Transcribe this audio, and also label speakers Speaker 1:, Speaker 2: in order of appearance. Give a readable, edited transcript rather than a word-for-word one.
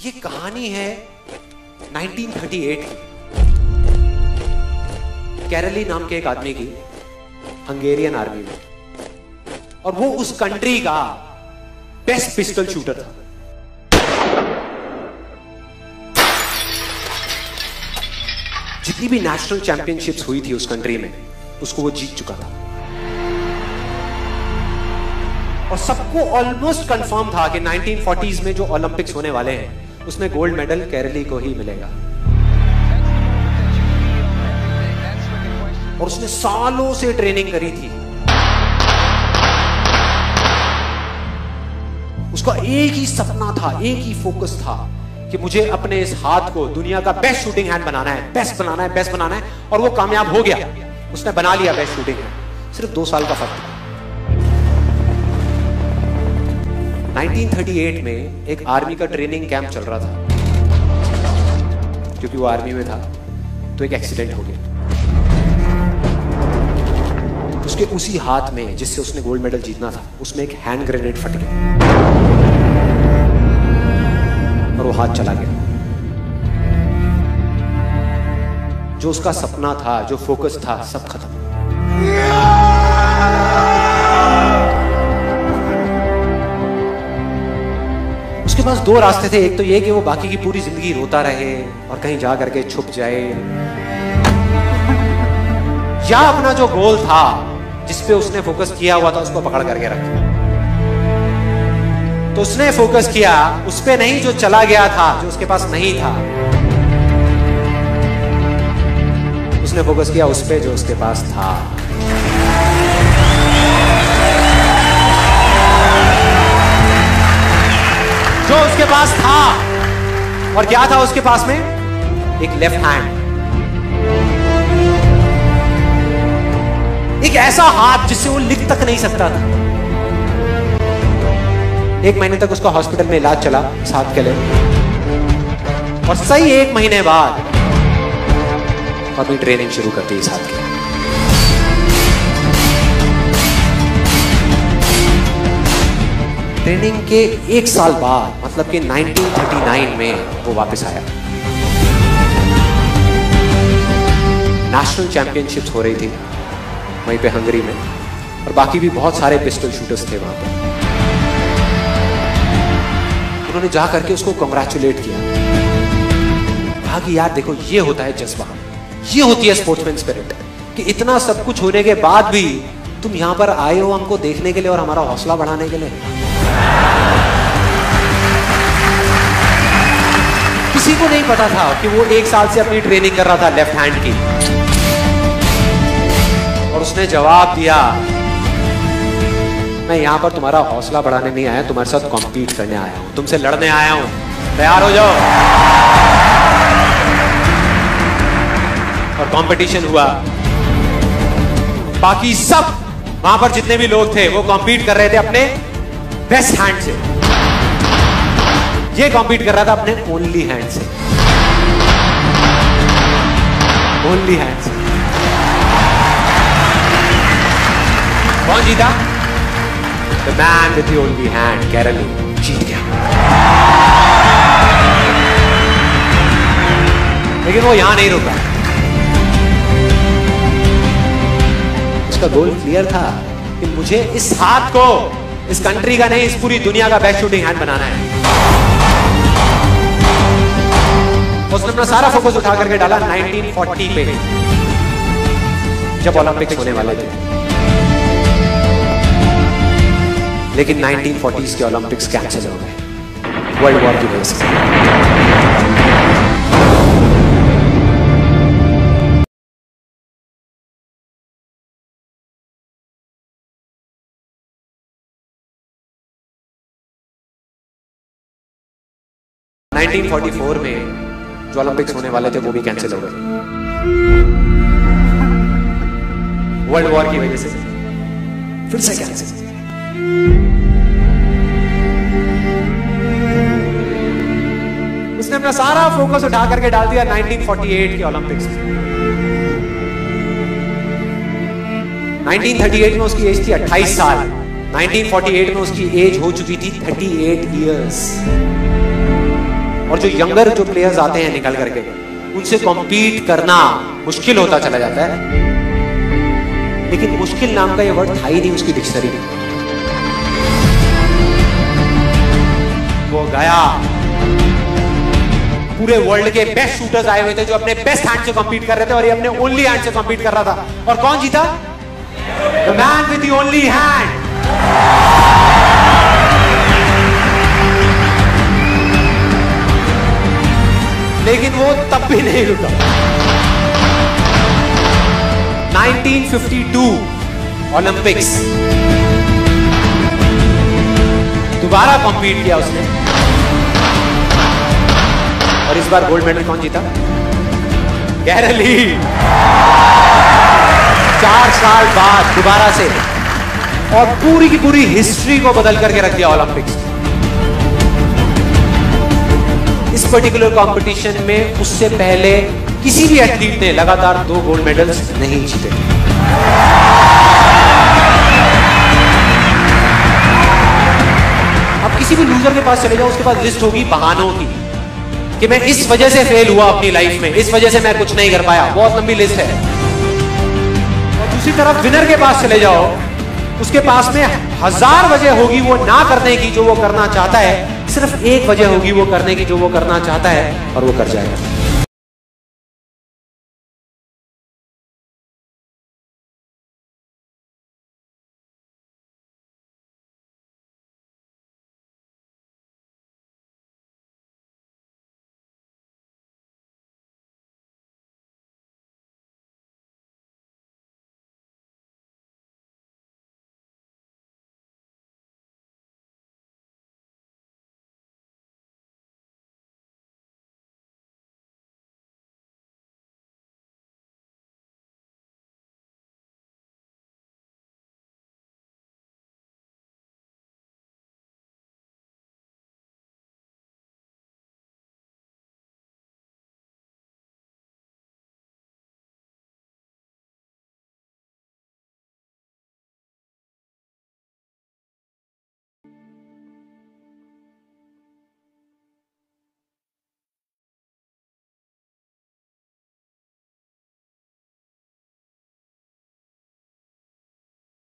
Speaker 1: ये कहानी है 1938 की, कैरली नाम के एक आदमी की, हंगेरियन आर्मी में, और वो उस कंट्री का बेस्ट पिस्टल शूटर था। जितनी भी नेशनल चैंपियनशिप्स हुई थी उस कंट्री में, उसको वो जीत चुका था। और सबको ऑलमोस्ट कंफर्म था कि 1940s में जो ओलंपिक्स होने वाले हैं उसमें गोल्ड मेडल केरली को ही मिलेगा। और उसने सालों से ट्रेनिंग करी थी। उसका एक ही सपना था, एक ही फोकस था कि मुझे अपने इस हाथ को दुनिया का बेस्ट शूटिंग हैंड बनाना है, बेस्ट बनाना है, बेस्ट बनाना है। और वो कामयाब हो गया, उसने बना लिया बेस्ट शूटिंग हैंड। सिर्फ 2 साल का फर्क था। 1938 में एक आर्मी का ट्रेनिंग कैंप चल रहा था, क्योंकि वो आर्मी में था, तो एक एक्सीडेंट हो गया। उसके उसी हाथ में जिससे उसने गोल्ड मेडल जीतना था, उसमें एक हैंड ग्रेनेड फट गया और वो हाथ चला गया। जो उसका सपना था, जो फोकस था, सब खत्म। उसके पास 2 रास्ते थे। एक तो ये कि वो बाकी की पूरी जिंदगी रोता रहे और कहीं जा करके छुप जाए, या अपना जो गोल था जिस पे उसने फोकस किया हुआ था उसको पकड़ करके रखे। तो उसने फोकस किया उस पे नहीं जो चला गया था, जो उसके पास नहीं था। उसने फोकस किया उस पे जो उसके पास था। जो उसके पास था, और क्या था उसके पास में? एक लेफ्ट हैंड, एक ऐसा हाथ जिससे वो लिख तक नहीं सकता था। 1 महीने तक उसका हॉस्पिटल में इलाज चला इस हाथ के लिए, और सही 1 महीने बाद अपनी ट्रेनिंग शुरू कर दी इस हाथ के। ट्रेनिंग के 1 साल बाद, मतलब कि 1939 में वो वापस आया। नेशनल चैंपियनशिप्स हो रही थी वहीं पे हंगरी में, और बाकी भी बहुत सारे पिस्टल शूटर्स थे वहां पे। उन्होंने जा करके उसको कांग्रेचुलेट किया, कहा कि यार देखो, ये होता है जज्बा, ये होती है स्पोर्ट्समैन स्पिरिट, कि इतना सब कुछ होने के बाद भी तुम यहां पर आए हो हमको देखने के लिए और हमारा हौसला बढ़ाने के लिए। किसी को नहीं पता था कि वो 1 साल से अपनी ट्रेनिंग कर रहा था लेफ्ट हैंड की, और उसने जवाब दिया, मैं यहां पर तुम्हारा हौसला बढ़ाने नहीं आया, तुम्हारे साथ कॉम्पीट करने आया हूं, तुमसे लड़ने आया हूं, तैयार हो जाओ। और कंपटीशन हुआ। बाकी सब वहां पर जितने भी लोग थे वो कॉम्पीट कर रहे थे अपने बेस्ट हैंड से, ये कॉम्पीट कर रहा था अपने ओनली हैंड से, ओनली हैंड से। कौन जीता? The man with the only hand, केरली जीत गया। लेकिन वो यहां नहीं रुका। उसका गोल क्लियर था कि मुझे इस हाथ को इस कंट्री का नहीं, इस पूरी दुनिया का बेस्ट शूटिंग हैंड बनाना है। उसने अपना सारा फोकस उठा करके डाला 1940 पे, जब ओलंपिक्स होने वाले थे। लेकिन 1940s के ओलंपिक्स कैंसिल हो गए वर्ल्ड वॉर की वजह से।
Speaker 2: में 1944 में जो ओलंपिक्स होने वाले थे वो भी कैंसिल हो गए वर्ल्ड वॉर की वजह से, फिर से कैंसिल। उसने अपना सारा फोकस उठा करके डाल दिया 1948 के ओलंपिक्स में। 1938 में उसकी एज थी 28 साल, 1948 में उसकी एज हो चुकी थी 38 इयर्स।
Speaker 1: और जो यंगर जो प्लेयर्स आते हैं निकल करके, उनसे कॉम्पीट करना मुश्किल होता चला जाता है। लेकिन मुश्किल नाम का ये वर्ड था ही नहीं उसकी डिक्शनरी में। वो गया, पूरे वर्ल्ड के बेस्ट शूटर्स आए हुए थे जो अपने बेस्ट हैंड से कॉम्पीट कर रहे थे, और ये अपने ओनली हैंड से कॉम्पीट कर रहा था। और कौन जीता? The man with the only hand. लेकिन वो तब भी नहीं रुका। 1952 ओलंपिक्स, दोबारा कॉम्पीट किया उसने, और इस बार गोल्ड मेडल कौन जीता? गैरल ली। 4 साल बाद दोबारा से, और पूरी की पूरी हिस्ट्री को बदल करके रख दिया ओलंपिक्स। इस पर्टिकुलर कंपटीशन में उससे पहले किसी भी एथलीट ने लगातार 2 गोल्ड मेडल्स नहीं जीते। अब किसी भी लूजर के पास चले जाओ, उसके पास लिस्ट होगी बहानों की कि मैं इस वजह से फेल हुआ अपनी लाइफ में, इस वजह से मैं कुछ नहीं कर पाया। बहुत लंबी लिस्ट है। और दूसरी तरफ विनर के पास चले जाओ, उसके पास में 1000 वजह होगी वो ना करने की जो वो करना चाहता है, सिर्फ एक वजह होगी वो करने की जो वो करना चाहता है, और वो कर जाएगा।